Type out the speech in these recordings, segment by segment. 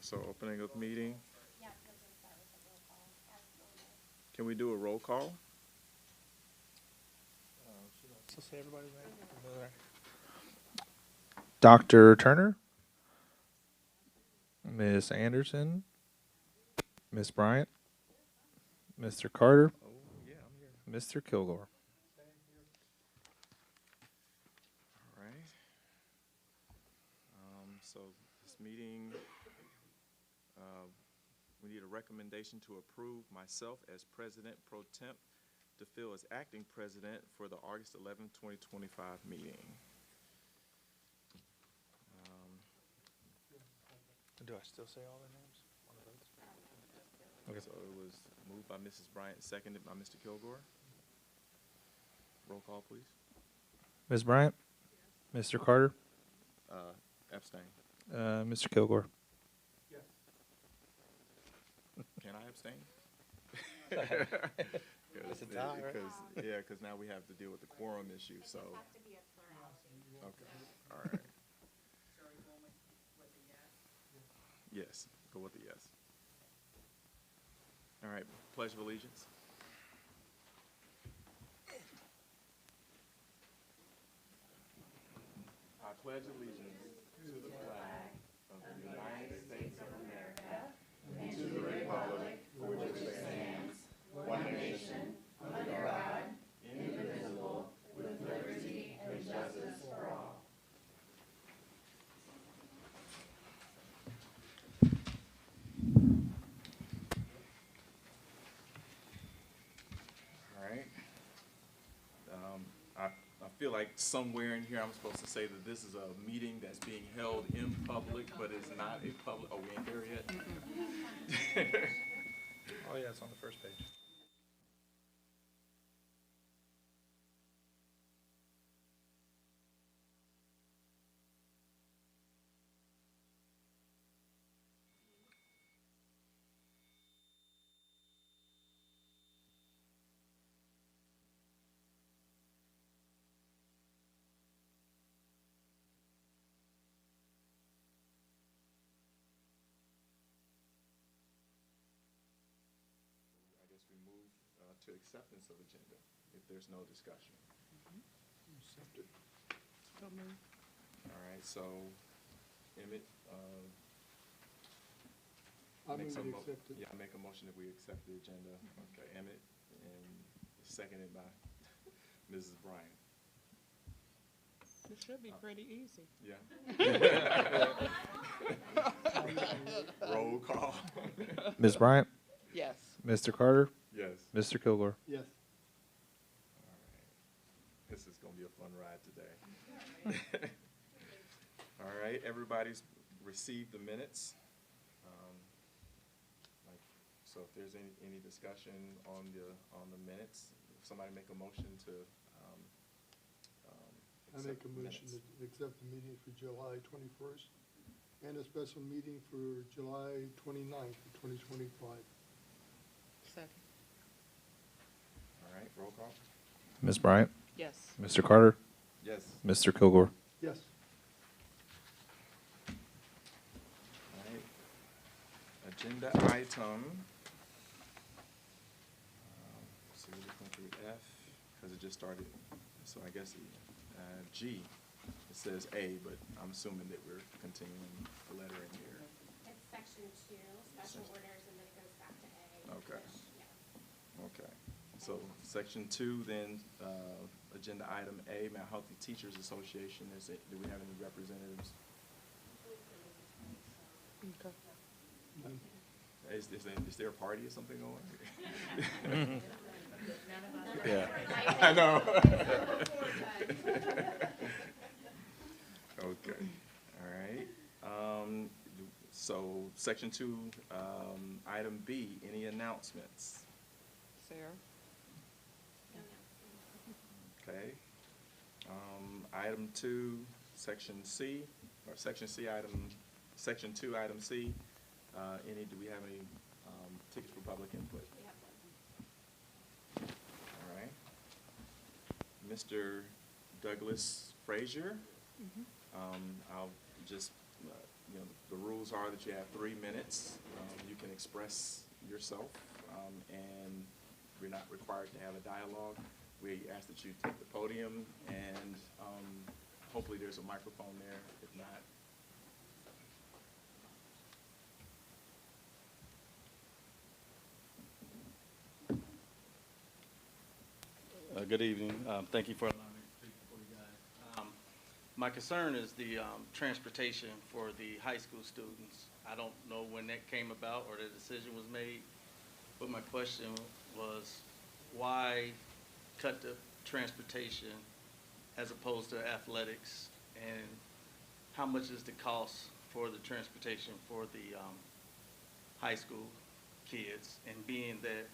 So opening of meeting. Can we do a roll call? So say everybody's name. Dr. Turner, Miss Anderson, Miss Bryant, Mr. Carter, Oh, yeah, I'm here. Mr. Kilgore. All right. So this meeting, we need a recommendation to approve myself as President Pro Temp to fill as acting president for the August 11th, 2025 meeting. Do I still say all their names on the votes? Okay. So it was moved by Mrs. Bryant, seconded by Mr. Kilgore. Roll call, please. Ms. Bryant, Mr. Carter, Abstain. Mr. Kilgore. Can I abstain? It's a tie, right? Because now we have to deal with the quorum issue, so. Okay, all right. Yes, go with the yes. All right, Pledge of Allegiance. I pledge allegiance to the flag of the United States of America and to the republic for which it stands, one nation, under God, indivisible, with liberty and justice for all. All right. I feel like somewhere in here I'm supposed to say that this is a meeting that's being held in public, but it's not a public. Are we in there yet? Oh, yeah, it's on the first page. I guess we move to acceptance of agenda if there's no discussion. Accepted. All right, so Emmett, I makes move a we accept it. yeah, I make a motion that we accept the agenda. Okay, Emmett, and seconded by Mrs. Bryant. It should be pretty easy. Yeah. Roll call. Ms. Bryant, Yes. Mr. Carter, Yes. Mr. Kilgore. Yes. All right. This is gonna be a fun ride today. All right, everybody's received the minutes. So if there's any discussion on the minutes, somebody make a motion to, I accept make a the motion minutes. to accept the meeting for July 21st and a special meeting for July 29th, 2025. Second. All right, roll call. Ms. Bryant, Yes. Mr. Carter, Yes. Mr. Kilgore. Yes. All right. Agenda item. So we're just going through F, because it just started, so I guess G, it says A, but I'm assuming that we're continuing the letter in here. It's section 2, special orders, and then it goes back to A. Okay. Yeah. Okay, so section 2, then, agenda item A, Mount Healthy Teachers Association, do we have any representatives? Okay. None. Is there a party or something going? Yeah. I know. Okay, all right. So section 2, item B, any announcements? Sarah? Okay. Item 2, section C, or section C, section 2, item C, do we have any tickets for public input? We have one. All right. Mr. Douglas Frazier. I'll just, the rules rules are that you have 3 minutes. You can express yourself, and we're not required to have a dialogue. We ask that you take the podium, and hopefully there's a microphone there. If not, Good evening. Thank you for allowing me to speak before you guys. My concern is the transportation for the high school students. I don't know when that came about or the decision was made, but my question was, why cut the transportation as opposed to athletics? And how much is the cost for the transportation for the high school kids? And being that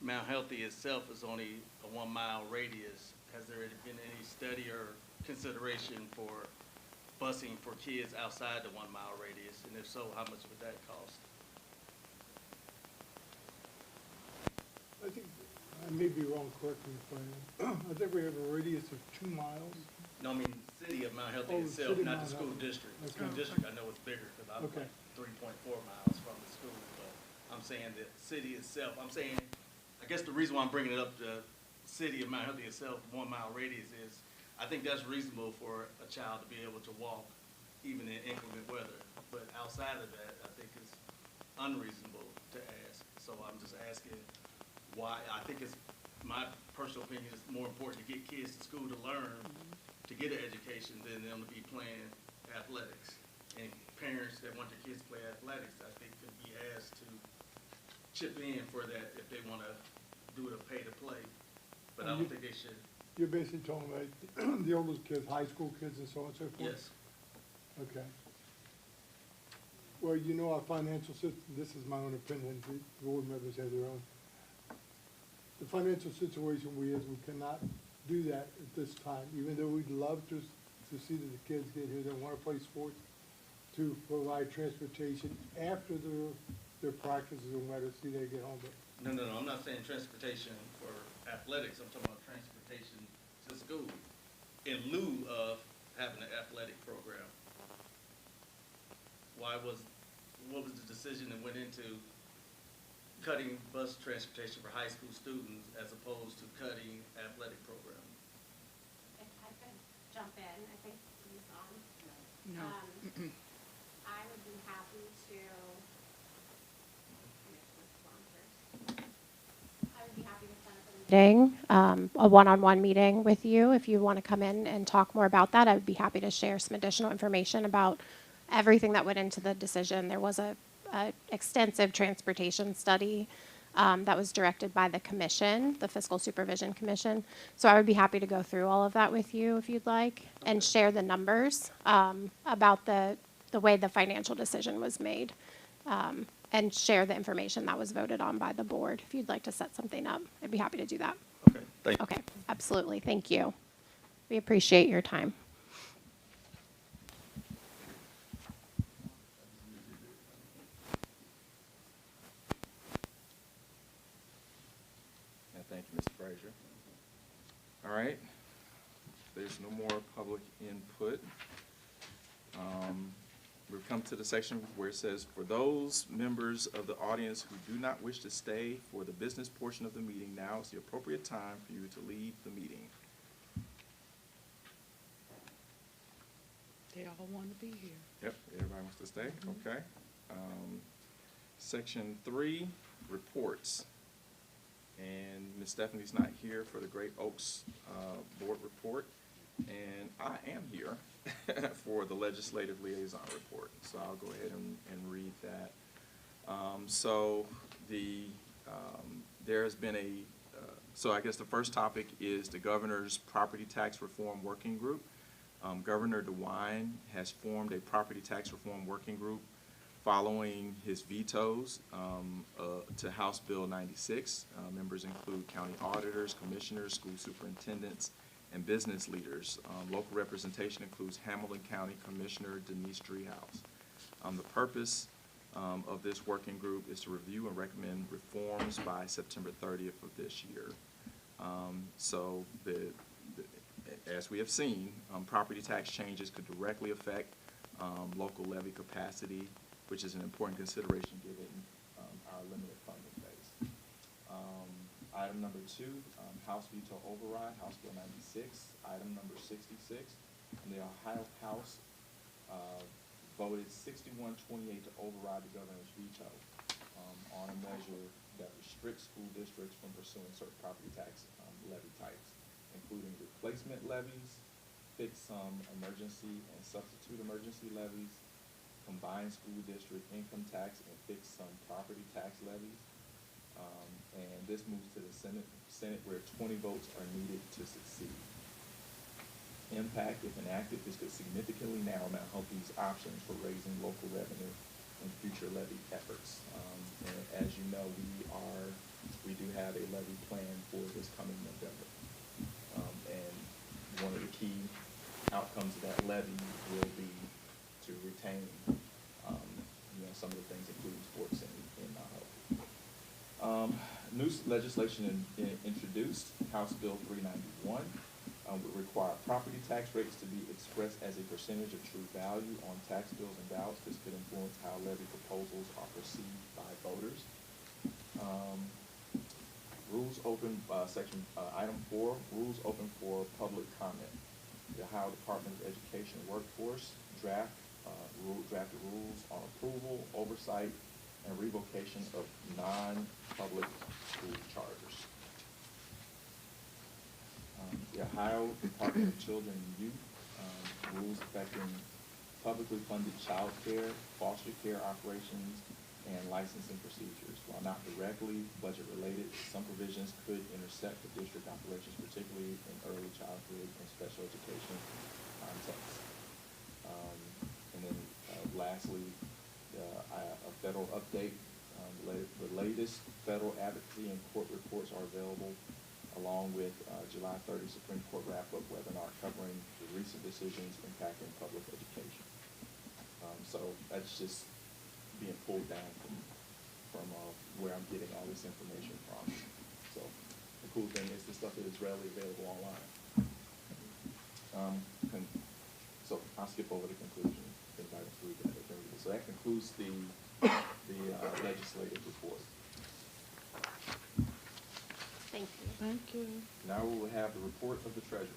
Mount Healthy itself is only a 1 mile radius, has there been any study or consideration for busing for kids outside the 1 mile radius? And if so, how much would that cost? I think, I may be wrong, correct me if I am. I think we have a radius of 2 miles. No, I mean, city of Mount Healthy Oh, itself, city of not the Mount school Healthy. district. The Okay. school district, I know it's bigger, because I'm Okay. like 3.4 miles from the school, but I'm saying the city itself, I'm saying, I guess the reason why I'm bringing it up, the city of Mount Healthy itself, 1 mile radius is, I think that's reasonable for a child to be able to walk even in inclement weather. But outside of that, I think it's unreasonable to ask. So I'm just asking why. I think it's, my personal opinion, is more important to get kids to school to learn, to get an education, than them to be playing athletics. And parents that want their kids to play athletics, I think, could be asked to chip in for that if they want to do it or pay to play. But I don't think they should. You're basically talking about the oldest kids, high school kids and so on and so forth? Yes. Okay. Well, you know, our financial system, this is my own opinion, the board members have their own. The financial situation we cannot do that at this time, even though we'd love to see that the kids get here, they want to play sports, to provide transportation after their practices and whether see they get home. But No, I'm not saying transportation for athletics. I'm talking about transportation to school in lieu of having an athletic program. What was the decision that went into cutting bus transportation for high school students as opposed to cutting athletic program? If I could jump in, I think he's on. No. I would be happy to, set up a meeting, a one-on-one meeting with you. If you want to come in and talk more about that, I would be happy to share some additional information about everything that went into the decision. There was a extensive transportation study that was directed by the commission, the Fiscal Supervision Commission. So I would be happy to go through all of that with you if you'd like, and share the numbers about the way the financial decision was made, and share the information that was voted on by the board. If you'd like to set something up, I'd be happy to do that. Okay, thank you. Okay, absolutely. Thank you. We appreciate your time. thank you, Mr. Frazier. All right, there's no more public input. We've come to the section where it says, for those members of the audience who do not wish to stay for the business portion of the meeting, now is the appropriate time for you to leave the meeting. They all want to be here. Yep, everybody wants to stay, okay. Section 3, reports. And Ms. Stephanie's not here for the Great Oaks Board report, and I am here for the Legislative Liaison report. So I'll go ahead and read that. There has been so I guess the first topic is the Governor's Property Tax Reform Working Group. Governor DeWine has formed a property tax reform working group following his vetoes to House Bill 96. Members include county auditors, commissioners, school superintendents, and business leaders. Local representation includes Hamilton County Commissioner Denise Driehaus. The purpose of this working group is to review and recommend reforms by September 30th of this year. As we have seen, property tax changes could directly affect local levy capacity which is an important consideration given our limited funding base. Item number 2, House veto override, House Bill 96. Item number 66, and the Ohio House voted 61-28 to override the governor's veto on a measure that restricts school districts from pursuing certain property tax levy types, including replacement levies, fixed sum emergency and substitute emergency levies, combined school district income tax and fixed sum property tax levies. And this moves to the Senate where 20 votes are needed to succeed. Impact, if enacted, this could significantly narrow Mount Hope's options for raising local revenue in future levy efforts. And as you know, we do have a levy plan for this coming November. And one of the key outcomes of that levy will be to retain, some of the things, including sports in Mount Hope. New legislation introduced, House Bill 391. Would require property tax rates to be expressed as a percentage of true value on tax bills and ballots. This could influence how levy proposals are perceived by voters. Rules open, item 4, rules open for public comment. The Ohio Department of Education Workforce drafted rules on approval, oversight, and revocation of non-public school charters. The Ohio Department of Children and Youth, rules affecting publicly funded child care, foster care operations, and licensing procedures. While not directly budget related, some provisions could intersect with district operations, particularly in early childhood and special education contexts. And then lastly, a federal update. The latest federal advocacy and court reports are available, along with July 30 Supreme Court wrap-up webinar covering the recent decisions impacting public education. So that's just being pulled down from where I'm getting all this information from. So the cool thing is this stuff is readily available online. So I'll skip over the conclusion. If anybody wants to read that, they can read it. So that concludes the legislative report. Thank you. Thank you. Now we will have the report of the treasurer.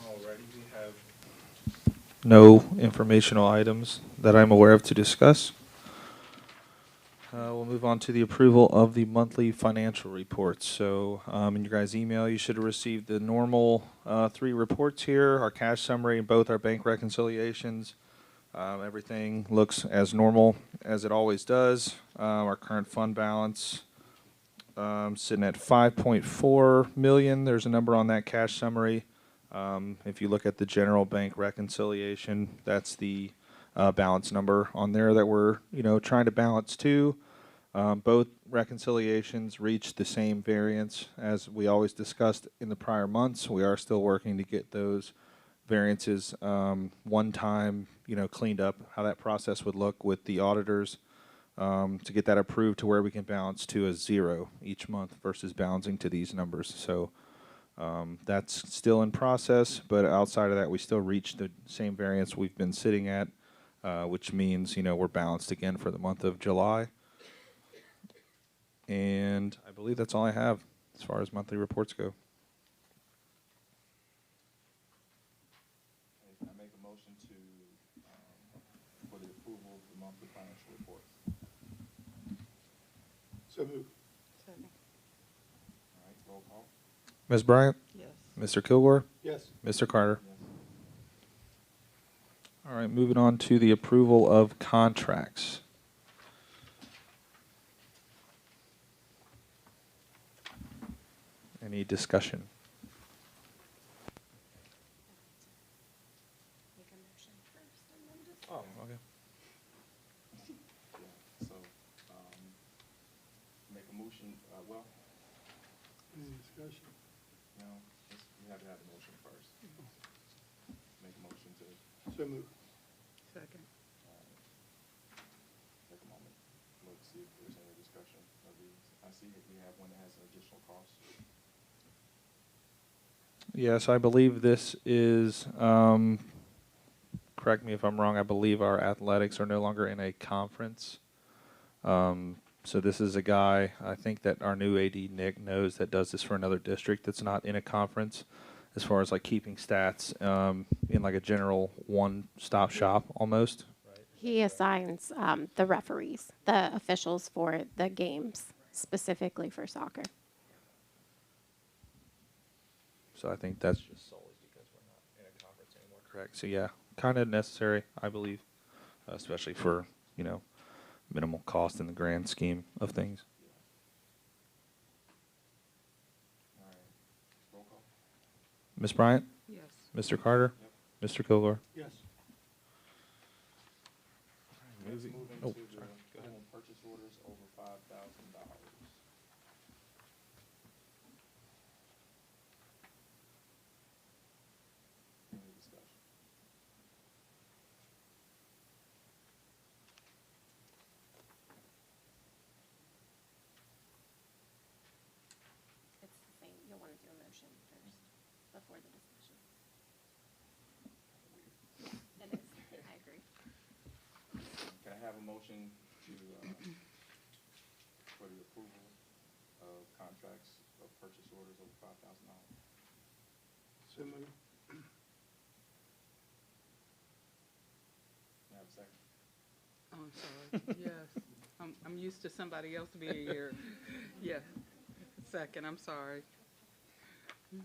Alrighty, we have no informational items that I'm aware of to discuss. We'll move on to the approval of the monthly financial reports. So in your guys' email, you should have received the normal 3 reports here, our cash summary and both our bank reconciliations. Everything looks as normal as it always does. Our current fund balance sitting at $5.4 million. There's a number on that cash summary. If you look at the general bank reconciliation, that's the balance number on there that we're trying to balance to. Both reconciliations reached the same variance as we always discussed in the prior months. We are still working to get those variances one time cleaned up, how that process would look with the auditors to get that approved to where we can balance to a 0 each month versus balancing to these numbers. So that's still in process, but outside of that, we still reach the same variance we've been sitting at, which means we're balanced again for the month of July. And I believe that's all I have as far as monthly reports go. I make a motion for the approval of the monthly financial reports. So moved. Second. All right, roll call. Ms. Bryant? Yes. Mr. Kilgore? Yes. Mr. Carter? Yes. All right, moving on to the approval of contracts. Any discussion? Oh, okay. Yeah, so, make a motion, Any discussion? we have to have a motion first. Make a motion to, So moved. Second. take a moment, look, see if there's any discussion of these. I see that we have one that has an additional cost. Yes, I believe this is, correct me if I'm wrong, I believe our athletics are no longer in a conference. So this is a guy, I think that our new AD, Nick, knows that does this for another district that's not in a conference, as far as like keeping stats in like a general one-stop shop almost. He assigns the referees, the officials for the games, specifically for soccer. So I think that's just solely because we're not in a conference anymore, correct? So yeah, kind of necessary, I believe, especially for, you know, minimal cost in the grand scheme of things. All right. Roll call. Ms. Bryant? Yes. Mr. Carter? Mr. Kilgore? Yes. Let's move into Oh, the sorry. Go ahead. home purchase orders over $5,000. Any discussion? It's the same, you'll want to do a motion first, before the discussion. Yeah, it is, I agree. Can I have a motion to, for the approval of contracts of purchase orders over $5,000? So moved. Can I have a second? Oh, I'm sorry. Yes. I'm used to somebody else being here. Yeah. Second, I'm sorry. If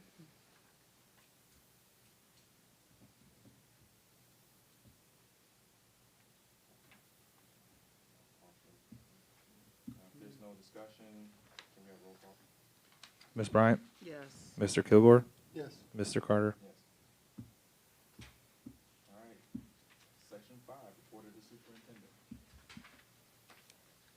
there's no discussion, can we have roll call? Ms. Bryant? Yes. Mr. Kilgore? Yes. Mr. Carter? Yes. All right. Section 5, report of the superintendent.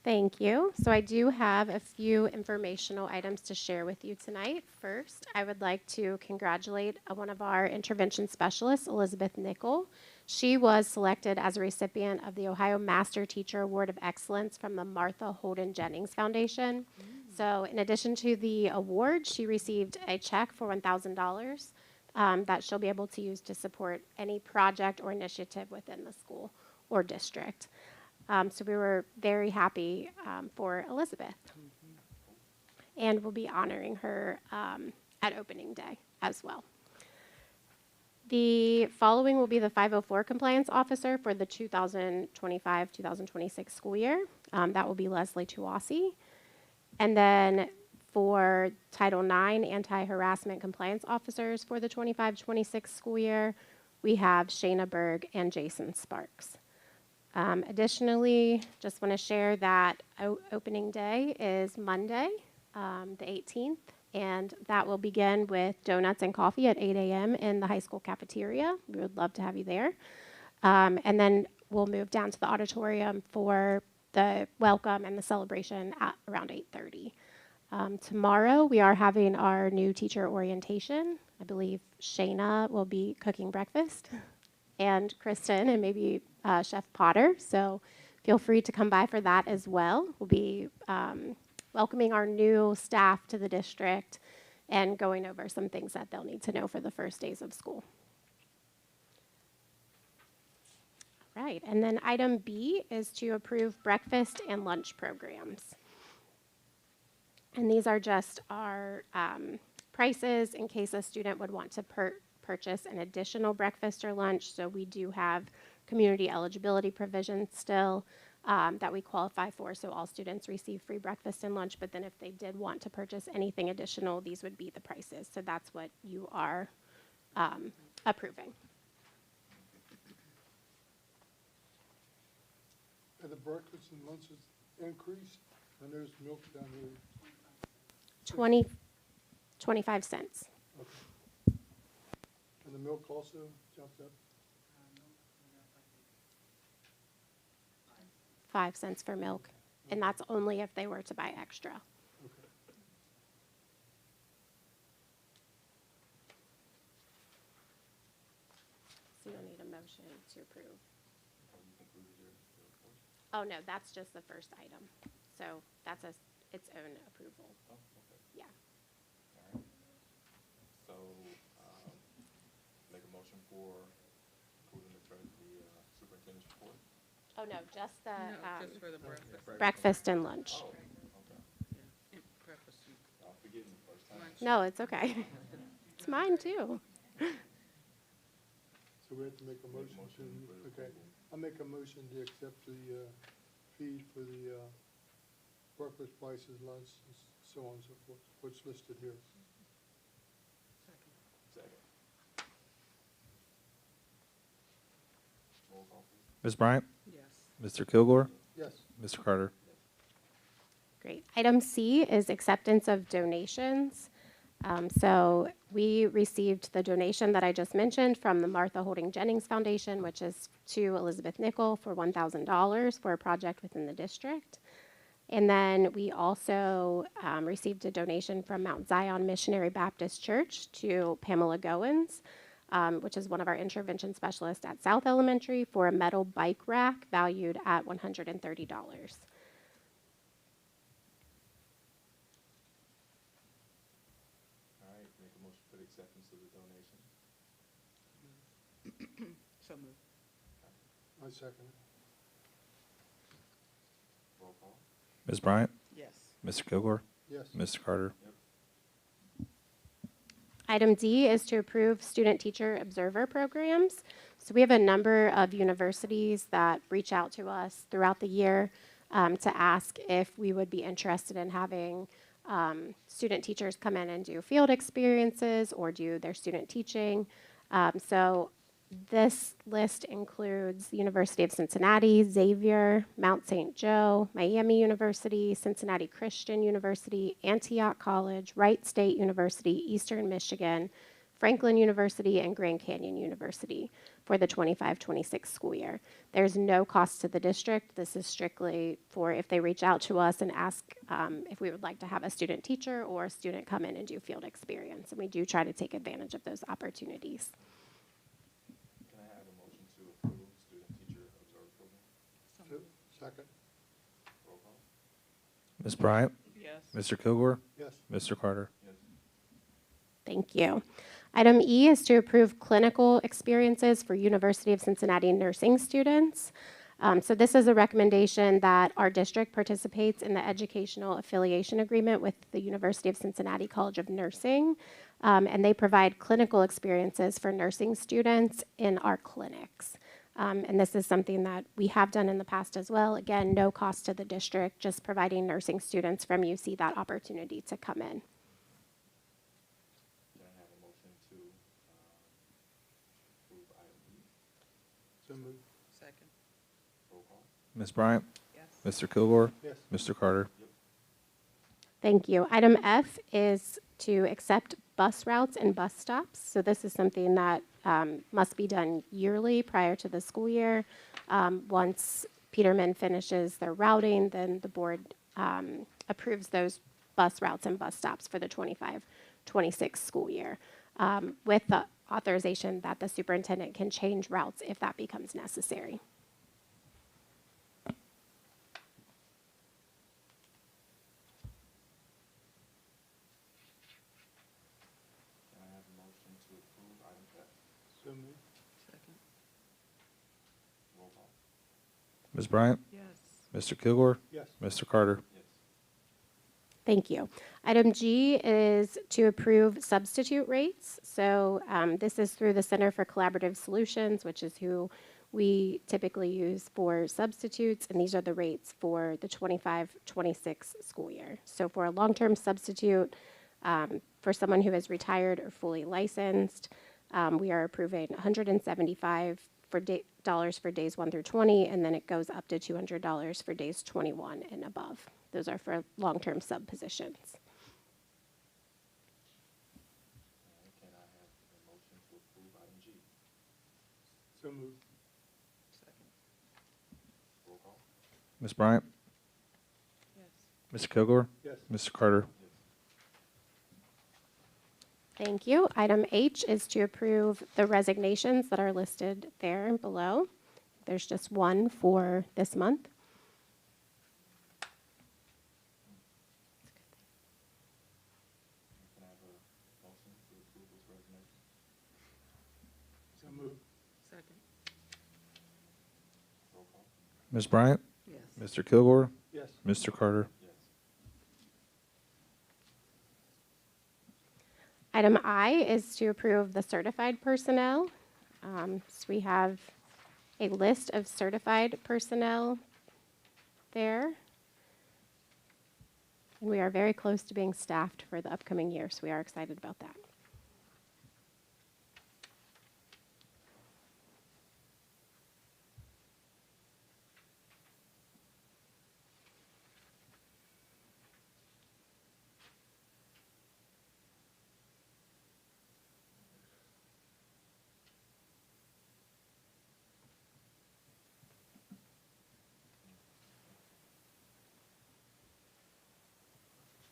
Thank you. So I do have a few informational items to share with you tonight. First, I would like to congratulate one of our intervention specialists, Elizabeth Nickel. She was selected as a recipient of the Ohio Master Teacher Award of Excellence from the Martha Holden Jennings Foundation. So in addition to the award, she received a check for $1,000 that she'll be able to use to support any project or initiative within the school or district. So we were very happy for Elizabeth. And we'll be honoring her at opening day as well. The following will be the 504 compliance officer for the 2025-2026 school year. That will be Leslie Tuasi. And then for Title IX anti-harassment compliance officers for the 25-26 school year, we have Shayna Berg and Jason Sparks. Additionally, just want to share that opening day is Monday, the 18th, and that will begin with donuts and coffee at 8 a.m. in the high school cafeteria. We would love to have you there. And then we'll move down to the auditorium for the welcome and the celebration at around 8:30. Tomorrow, we are having our new teacher orientation. I believe Shayna will be cooking breakfast, and Kristen, and maybe Chef Potter. So feel free to come by for that as well. We'll be welcoming our new staff to the district and going over some things that they'll need to know for the first days of school. Right, and then item B is to approve breakfast and lunch programs. And these are just our prices in case a student would want to purchase an additional breakfast or lunch. So we do have community eligibility provisions still that we qualify for. So all students receive free breakfast and lunch, but then if they did want to purchase anything additional, these would be the prices. So that's what you are approving. Are the breakfast and lunches increased? And there's milk down here. 25 cents. Okay. And the milk also jumped up? 5 cents for milk, and that's only if they were to buy extra. Okay. So you'll need a motion to approve. Oh, no, that's just the first item. So that's its own approval. Oh, okay. Yeah. All right. So, superintendent's report? Oh, no, just the No, just for the breakfast. breakfast and lunch. Okay. Yeah, and breakfast and I'll forget the first time. lunch. No, it's okay. It's mine too. So we have to make a motion to, okay. I make a motion to accept the fees for the breakfast prices, lunch, and so on and so forth, what's listed here. Second. Roll call, please. Ms. Bryant? Yes. Mr. Kilgore? Yes. Mr. Carter? Great. Item C is acceptance of donations. So we received the donation that I just mentioned from the Martha Holding Jennings Foundation, which is to Elizabeth Nickel for $1,000 for a project within the district. And then we also received a donation from Mount Zion Missionary Baptist Church to Pamela Goins, which is one of our intervention specialists at South Elementary, for a metal bike rack valued at $130. All right, make a motion for the acceptance of the donation. So moved. I second it. Roll call. Ms. Bryant? Yes. Mr. Kilgore? Yes. Mr. Carter? Item D is to approve student-teacher observer programs. So we have a number of universities that reach out to us throughout the year to ask if we would be interested in having student teachers come in and do field experiences or do their student teaching. So this list includes the University of Cincinnati, Xavier, Mount St. Joe, Miami University, Cincinnati Christian University, Antioch College, Wright State University, Eastern Michigan, Franklin University, and Grand Canyon University for the 25-26 school year. There's no cost to the district. This is strictly for if they reach out to us and ask if we would like to have a student teacher or a student come in and do field experience. And we do try to take advantage of those opportunities. Can I have a motion to approve student-teacher observer program? So So- moved. Second. Roll call. Ms. Bryant? Yes. Mr. Kilgore? Yes. Mr. Carter? Yes. Thank you. Item E is to approve clinical experiences for University of Cincinnati nursing students. So this is a recommendation that our district participates in the educational affiliation agreement with the University of Cincinnati College of Nursing, and they provide clinical experiences for nursing students in our clinics. And this is something that we have done in the past as well. Again, no cost to the district, just providing nursing students from UC that opportunity to come in. Can I have a motion to approve item E? So moved. Second. Roll call. Ms. Bryant? Yes. Mr. Kilgore? Yes. Mr. Carter? Thank you. Item F is to accept bus routes and bus stops. So this is something that must be done yearly prior to the school year. Once Peterman finishes their routing, then the board approves those bus routes and bus stops for the 25-26 school year, with the authorization that the superintendent can change routes if that becomes necessary. Can I have a motion to approve item F? So moved. Second. Roll call. Ms. Bryant? Yes. Mr. Kilgore? Yes. Mr. Carter? Yes. Thank you. Item G is to approve substitute rates. So this is through the Center for Collaborative Solutions, which is who we typically use for substitutes, and these are the rates for the 25-26 school year. So for a long-term substitute, for someone who is retired or fully licensed, we are approving $175 for days 1 through 20, and then it goes up to $200 for days 21 and above. Those are for long-term sub positions. All right, can I have a motion to approve item G? So moved. Second. Roll call. Ms. Bryant? Yes. Mr. Kilgore? Yes. Mr. Carter? Yes. Thank you. Item H is to approve the resignations that are listed there below. There's just one for this month. Can I have a motion to approve this resignation? So moved. Second. Ms. Bryant? Yes. Mr. Kilgore? Yes. Mr. Carter? Yes. Item I is to approve the certified personnel. So we have a list of certified personnel there. And we are very close to being staffed for the upcoming year, so we are excited about that.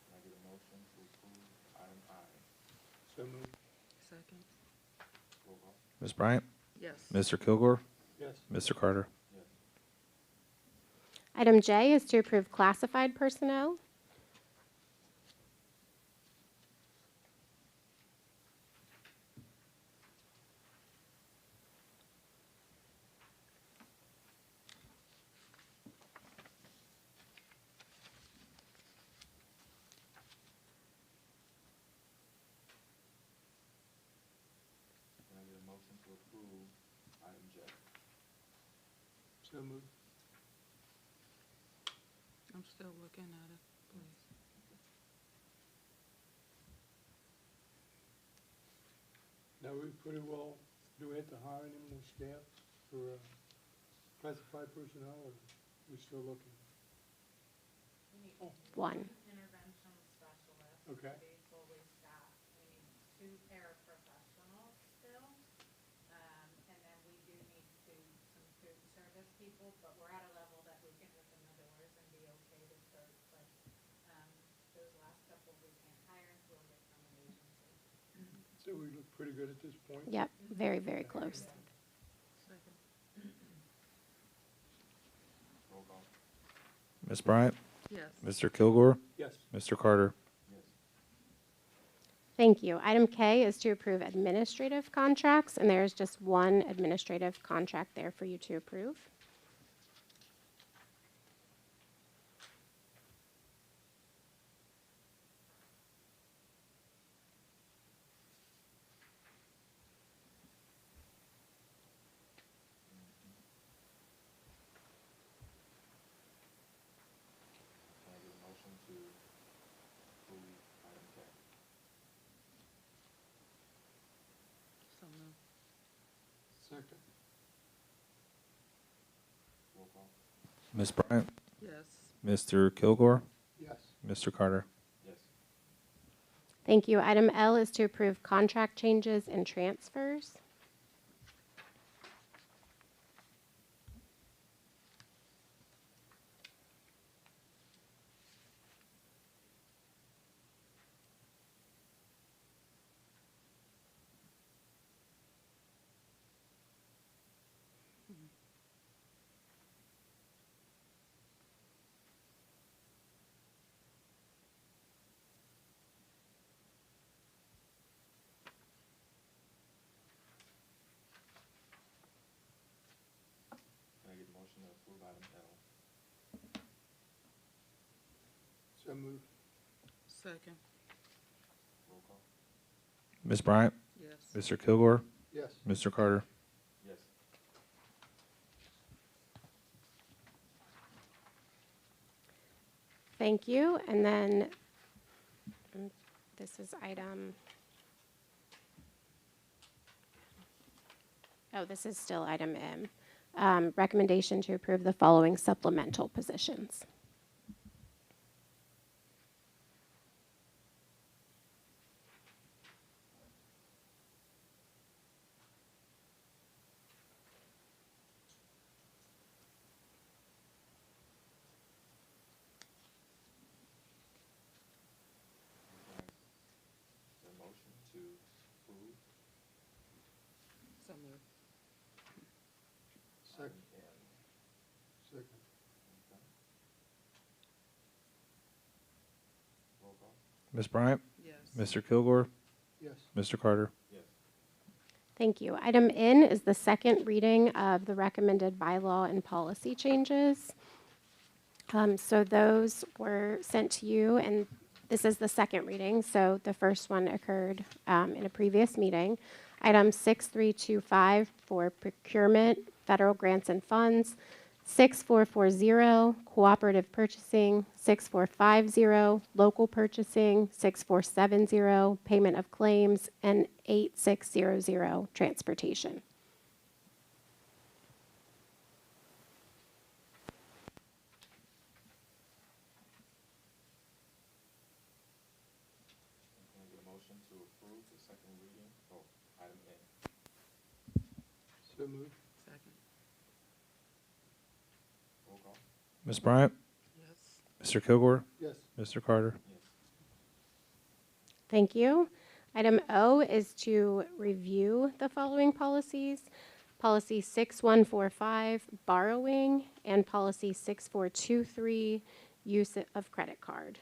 Can I get a motion to approve item I? So moved. Second. Roll call. Ms. Bryant? Yes. Mr. Kilgore? Yes. Mr. Carter? Yes. Item J is to approve classified personnel. Can I get a motion to approve item J? So moved. I'm still looking at it, please. Now, we pretty well, do we have to hire any more staff for classified personnel, or we still looking? One. Intervention specialist. Okay. To be fully staffed. We need 2 paraprofessionals still. And then we do need some food service people, but we're at a level that we can open the doors and be okay to start. But, those last couple we can't hire, so we'll get from an agency. So we look pretty good at this point? Yep, very, very close. Second. Roll call. Ms. Bryant? Yes. Mr. Kilgore? Yes. Mr. Carter? Yes. Thank you. Item K is to approve administrative contracts, and there is just one administrative contract there for you to approve. Can I get a motion to approve item K? So moved. Second. Roll call. Ms. Bryant? Yes. Mr. Kilgore? Yes. Mr. Carter? Yes. Thank you. Item L is to approve contract changes and transfers. Can I get a motion to approve item L? So moved. Second. Roll call. Ms. Bryant? Yes. Mr. Kilgore? Yes. Mr. Carter? Yes. Thank you. And then this is this is still item M. Recommendation to approve the following supplemental positions. Can I get a motion to approve So moved. Second. item N? Second. Okay. Roll call. Ms. Bryant? Yes. Mr. Kilgore? Yes. Mr. Carter? Yes. Thank you. Item N is the second reading of the recommended bylaw and policy changes. So those were sent to you, and this is the second reading. So the first one occurred in a previous meeting. Item 6325 for procurement, federal grants and funds. 6440, cooperative purchasing. 6450, local purchasing. 6470, payment of claims. And 8600, transportation. Can I get a motion to approve the second reading? Oh, item N. So moved. Second. Roll call. Ms. Bryant? Yes. Mr. Kilgore? Yes. Mr. Carter? Yes. Thank you. Item O is to review the following policies. Policy 6145, borrowing, and policy 6423, use of credit card.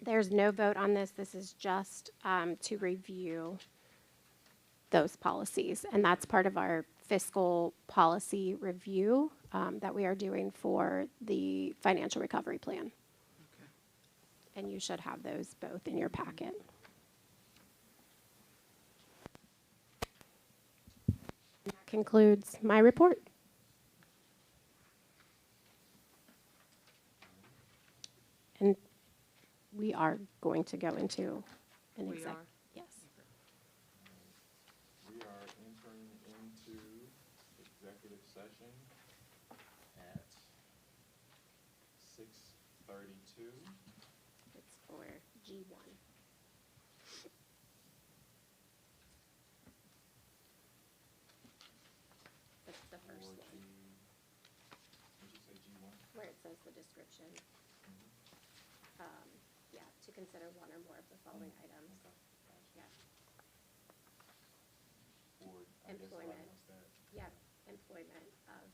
There's no vote on this. This is just to review those policies. And that's part of our fiscal policy review that we are doing for the financial recovery plan. Okay. And you should have those both in your packet. That concludes my report. And we are going to go into an We exec. are? Yes. We are entering into executive session at 6:32. It's for G1. That's the For first one, did you say G1? where it says the description. Yeah, to consider one or more of the following items. Okay, gotcha. Yeah, For, I guess, what Employment. was that? yeah, employment of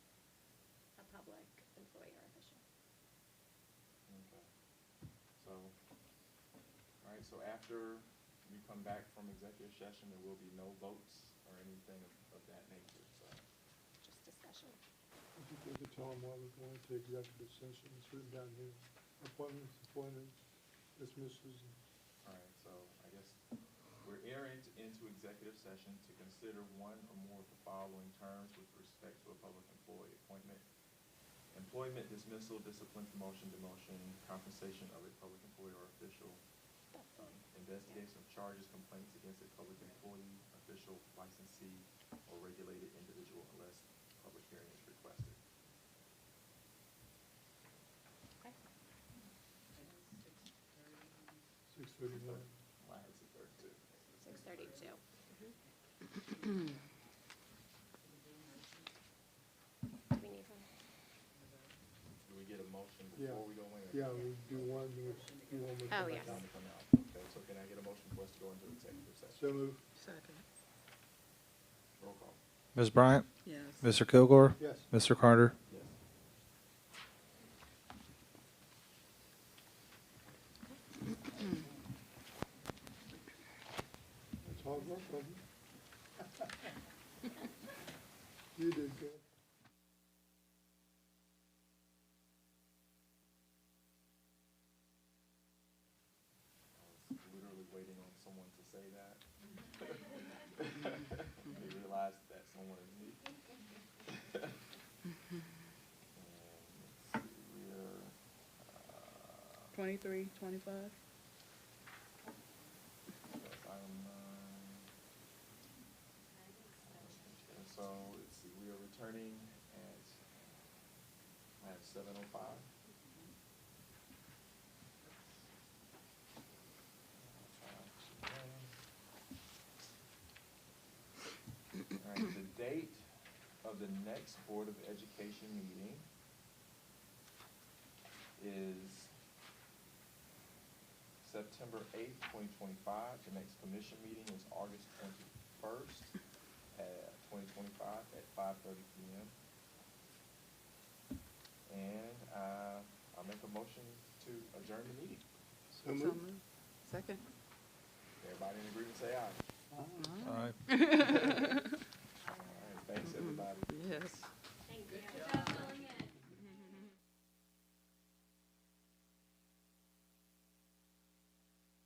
a public employee or official. Okay. So, all right, so after we come back from executive session, there will be no votes or anything of that nature, so. Just discussion. I think we could tell them why we're going to executive session. It's written down here. Appointments, dismissals. All right, so I guess we're entering into executive session to consider one or more of the following terms with respect to a public employee appointment, employment, dismissal, discipline, promotion, demotion, compensation of a public employee or official, investigation of charges, complaints against a public employee, official, licensee, or regulated individual unless public hearing is requested. Okay. 6:31. Why is it 32? 6:32. Do we need one? Do we get a motion Yeah. before we go in? Yeah, we do one, we do one with. Oh, the- yes. Time to come out. Okay, so can I get a motion for us to go into executive session? So moved. Second. Roll call. Ms. Bryant? Yes. Mr. Kilgore? Yes. Mr. Carter? Yes. That's hard work, wasn't it? You did good. I was literally waiting on someone to say that. They realized that someone is me. And let's see, we're, 23, 25? that's item 9. And so, let's see, we are returning at 7:05. All right, the date of the next Board of Education meeting is September 8th, 2025. The next commission meeting is August 21st, 2025 at 5:30 p.m. And I'll make a motion to adjourn the meeting. So So moved. moved. Second. Everybody in agreement, say aye. Aye.